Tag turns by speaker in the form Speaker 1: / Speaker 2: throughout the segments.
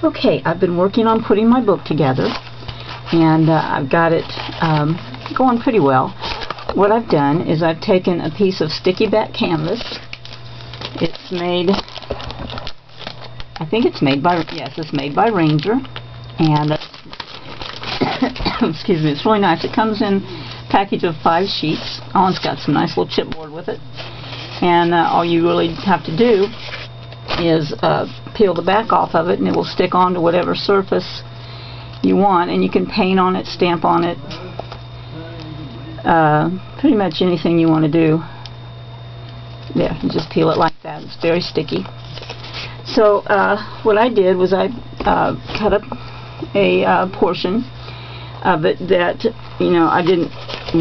Speaker 1: Okay, I've been working on putting my book together, and I've got it going pretty well. What I've done is I've taken a piece of sticky back canvas. It's made, I think it's made by, yes, it's made by Ranger, and excuse me, it's really nice. It comes in a package of 5 sheets. Oh, it's got some nice little chipboard with it, and all you really have to do is peel the back off of it, and it will stick onto whatever surface you want, and you can paint on it, stamp on it, pretty much anything you want to do. There, you just peel it like that. It's very sticky. So what I did was I cut up a portion of it that, you know, I didn't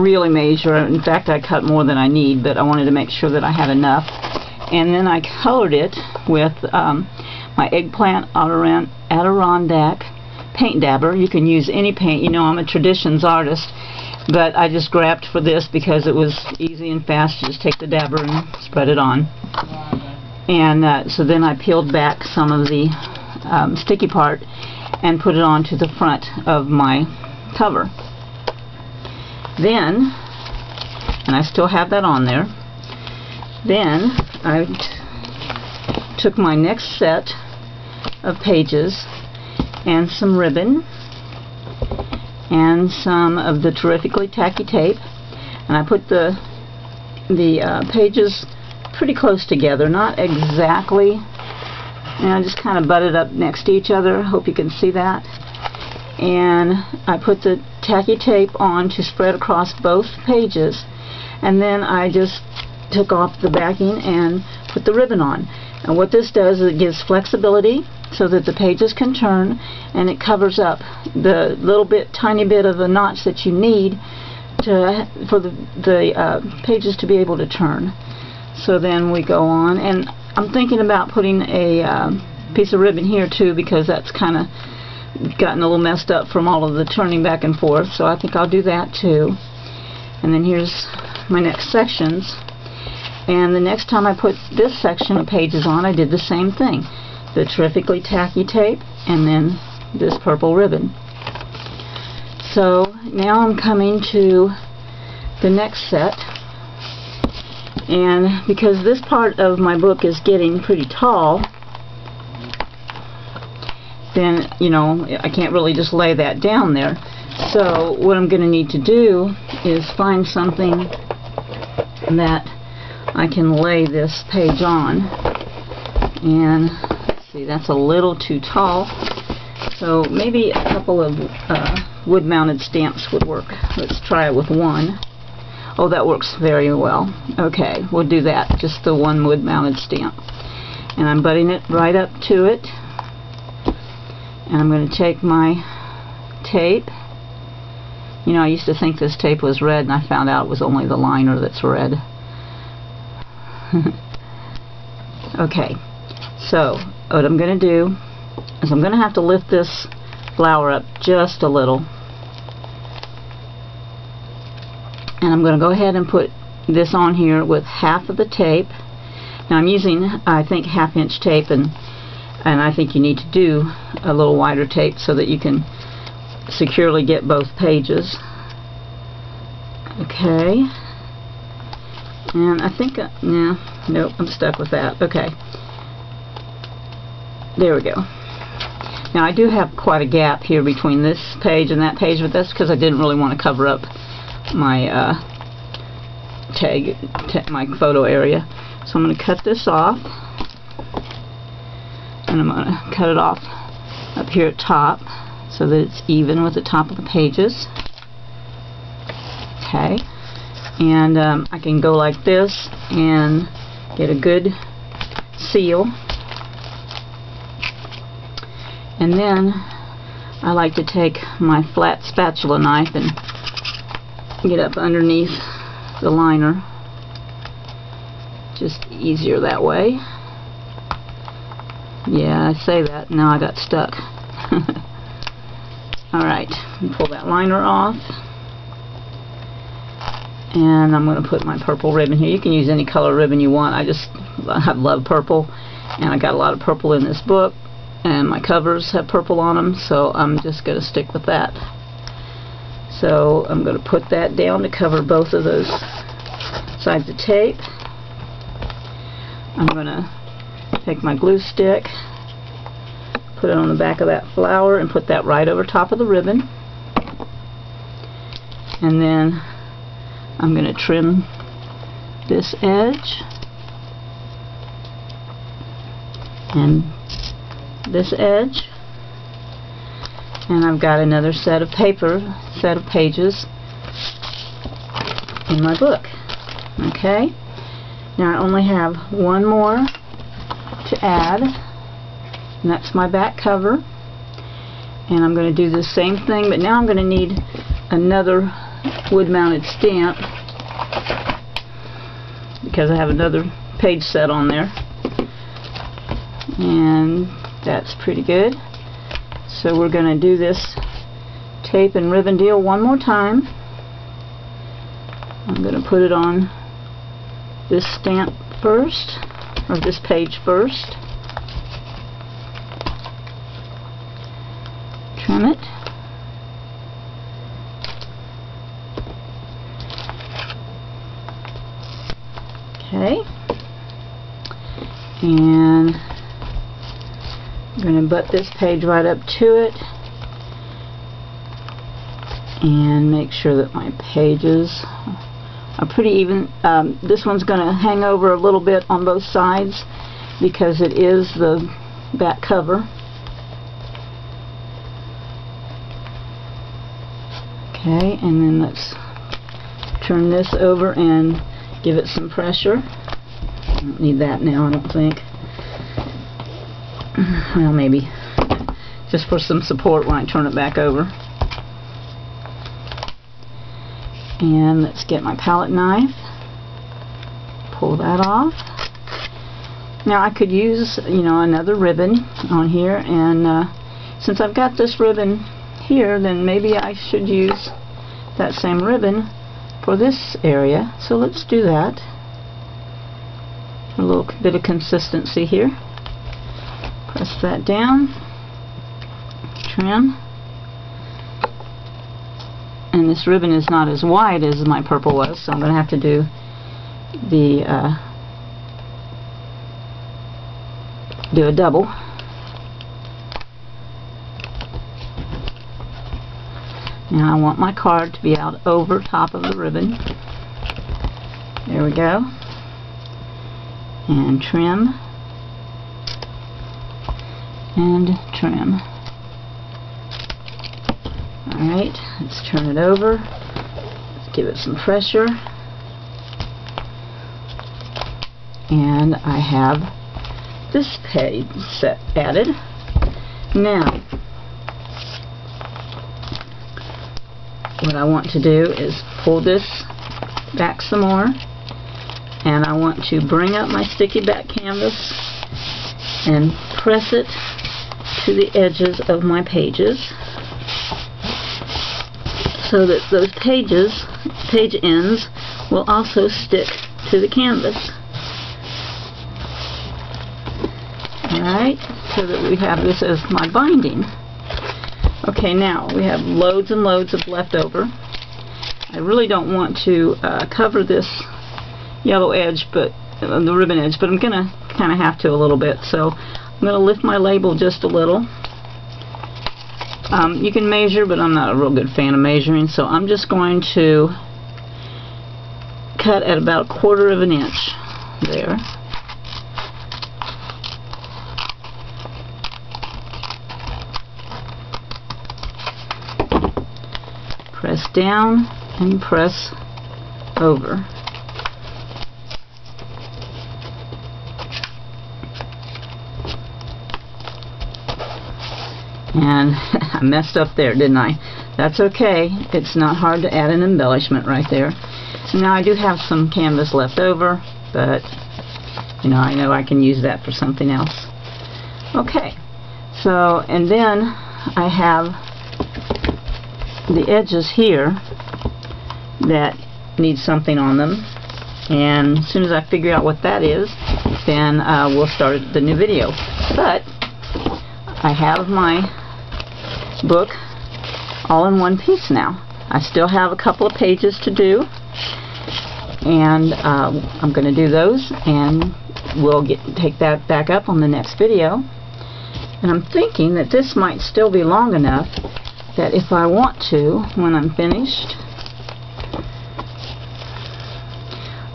Speaker 1: really measure. In fact, I cut more than I need, but I wanted to make sure that I had enough. And then I colored it with my eggplant Adirondack paint dabber. You can use any paint. You know, I'm a traditions artist, but I just grabbed for this because it was easy and fast. You just take the dabber and spread it on. And so then I peeled back some of the sticky part and put it onto the front of my cover. Then, and I still have that on there, then I took my next set of pages and some ribbon and some of the terrifically tacky tape, and I put the pages pretty close together, not exactly, and I just kind of butted up next to each other. Hope you can see that. And I put the tacky tape on to spread across both pages, and then I just took off the backing and put the ribbon on. And what this does is it gives flexibility so that the pages can turn, and it covers up the tiny bit of a notch that you need for the pages to be able to turn. So then we go on, and I'm thinking about putting a piece of ribbon here too, because that's kind of gotten a little messed up from all of the turning back and forth, so I think I'll do that too. And then here's my next sections, and the next time I put this section of pages on, I did the same thing. The terrifically tacky tape, and then this purple ribbon. So now I'm coming to the next set, and because this part of my book is getting pretty tall, then, you know, I can't really just lay that down there. So what I'm going to need to do is find something that I can lay this page on. And let's see, that's a little too tall, so maybe a couple of wood-mounted stamps would work. Let's try it with one. Oh, that works very well. Okay, we'll do that, just the one wood-mounted stamp. And I'm butting it right up to it. And I'm going to take my tape. You know, I used to think this tape was red, and I found out it was only the liner that's red. Okay, so what I'm going to do is I'm going to have to lift this flower up just a little. And I'm going to go ahead and put this on here with half of the tape. Now I'm using, I think, 1/2 inch tape, and I think you need to do a little wider tape so that you can securely get both pages. Okay. And I think, nope, I'm stuck with that. Okay. There we go. Now I do have quite a gap here between this page and that page, but that's because I didn't really want to cover up my my photo area. So I'm going to cut this off, and I'm going to cut it off up here at top so that it's even with the top of the pages. Okay, and I can go like this and get a good seal. And then I like to take my flat spatula knife and get up underneath the liner. Just easier that way. Yeah, I say that, now I got stuck. Alright, pull that liner off. And I'm going to put my purple ribbon here. You can use any color ribbon you want. I love purple, and I got a lot of purple in this book. and my covers have purple on them, so I'm just going to stick with that. So I'm going to put that down to cover both of those sides of tape. I'm going to take my glue stick, put it on the back of that flower, and put that right over top of the ribbon. And then I'm going to trim this edge and this edge, and I've got another set of pages in my book. Okay, now I only have one more to add, and that's my back cover. And I'm going to do the same thing, but now I'm going to need another wood-mounted stamp because I have another page set on there, and that's pretty good. So we're going to do this tape and ribbon deal one more time. I'm going to put it on this stamp first, or this page first. Trim it. Okay. And I'm going to butt this page right up to it and make sure that my pages are pretty even. This one's going to hang over a little bit on both sides because it is the back cover. Okay, and then let's turn this over and give it some pressure. I don't need that now, I don't think. Well, maybe just for some support when I turn it back over. And let's get my palette knife, pull that off. Now I could use, another ribbon on here, and since I've got this ribbon here, then maybe I should use that same ribbon for this area. So let's do that. A little bit of consistency here. Press that down, trim, and this ribbon is not as wide as my purple was, so I'm going to have to do a double. Now I want my card to be out over top of the ribbon. There we go. And trim. And trim. Alright, let's turn it over. Let's give it some pressure. And I have this page set added. Now, what I want to do is pull this back some more, and I want to bring up my sticky back canvas and press it to the edges of my pages so that those page ends will also stick to the canvas. Alright, so that we have this as my binding. Okay, now we have loads and loads of leftover. I really don't want to cover this yellow edge, but the ribbon edge, but I'm going to kind of have to a little bit. So I'm going to lift my label just a little. You can measure, but I'm not a real good fan of measuring, so I'm just going to cut at about 1/4 of an inch there. Press down and press over. And I messed up there, didn't I? That's okay. It's not hard to add an embellishment right there. So now I do have some canvas left over, but I know I can use that for something else. Okay. So, and then I have the edges here that need something on them, and as soon as I figure out what that is, then we'll start the new video. But I have my book all in one piece now. I still have a couple of pages to do, and I'm going to do those, and we'll take that back up on the next video. And I'm thinking that this might still be long enough that if I want to, when I'm finished,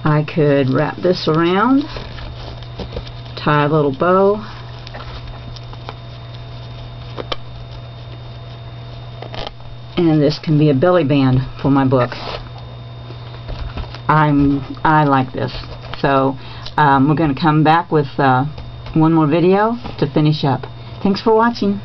Speaker 1: I could wrap this around, tie a little bow, and this can be a belly band for my book. I like this. So we're going to come back with one more video to finish up. Thanks for watching.